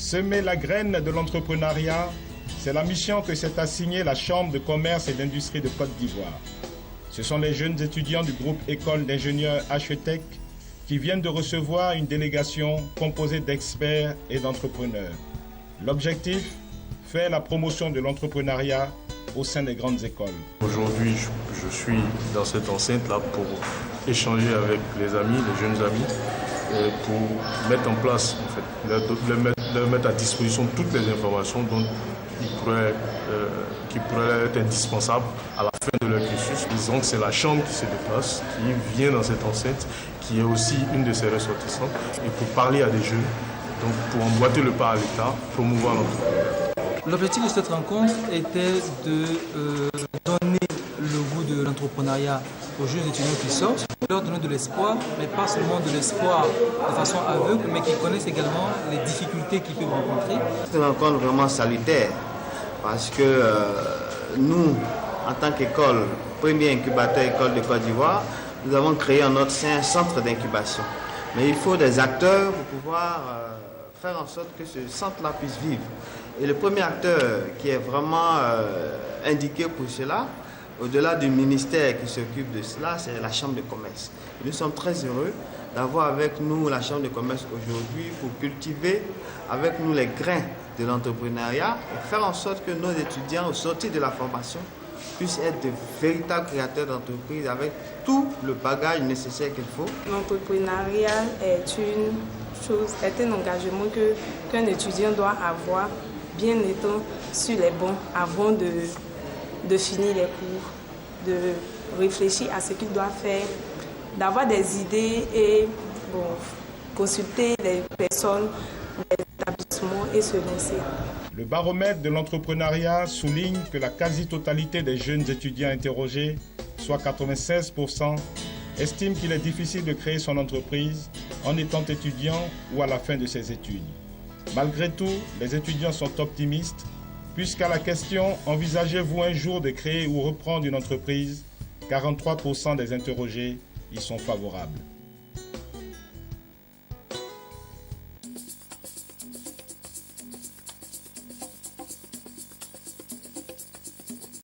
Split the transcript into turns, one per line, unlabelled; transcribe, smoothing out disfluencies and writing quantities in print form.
Semer la graine de l'entrepreneuriat, c'est la mission que s'est assignée la Chambre de commerce et d'industrie de Côte d'Ivoire. Ce sont les jeunes étudiants du groupe École d'ingénieurs HETEC qui viennent de recevoir une délégation composée d'experts et d'entrepreneurs. L'objectif, faire la promotion de l'entrepreneuriat au sein des grandes écoles.
Aujourd'hui, je suis dans cette enceinte-là pour échanger avec les amis, les jeunes amis, pour mettre en place, en fait, leur mettre à disposition toutes les informations qui pourraient être indispensables à la fin de leur cursus. Disons que c'est la Chambre qui se déplace, qui vient dans cette enceinte, qui est aussi une de ses ressortissantes, et pour parler à des jeunes, donc pour emboîter le pas à l'État, promouvoir l'entrepreneuriat.
L'objectif de cette rencontre était de donner le goût de l'entrepreneuriat aux jeunes étudiants qui sortent, leur donner de l'espoir, mais pas seulement de l'espoir de façon aveugle, mais qui connaissent également les difficultés qu'ils peuvent rencontrer.
C'est une rencontre vraiment salutaire parce que nous, en tant qu'école, premier incubateur école de Côte d'Ivoire, nous avons créé en notre sein un centre d'incubation. Mais il faut des acteurs pour pouvoir faire en sorte que ce centre-là puisse vivre. Et le premier acteur qui est vraiment indiqué pour cela, au-delà du ministère qui s'occupe de cela, c'est la Chambre de commerce. Et nous sommes très heureux d'avoir avec nous la Chambre de commerce aujourd'hui pour cultiver avec nous les grains de l'entrepreneuriat et faire en sorte que nos étudiants, au sortir de la formation, puissent être de véritables créateurs d'entreprises avec tout le bagage nécessaire qu'il faut.
L'entrepreneuriat est un engagement qu'un étudiant doit avoir bien étant sur les bancs avant de finir les cours, de réfléchir à ce qu'il doit faire, d'avoir des idées et consulter les personnes, les établissements et se lancer.
Le baromètre de l'entrepreneuriat souligne que la quasi-totalité des jeunes étudiants interrogés, soit 96%, estiment qu'il est difficile de créer son entreprise en étant étudiant ou à la fin de ses études. Malgré tout, les étudiants sont optimistes, puisqu'à la question « Envisagez-vous un jour de créer ou reprendre une entreprise ?», 43% des interrogés y sont favorables.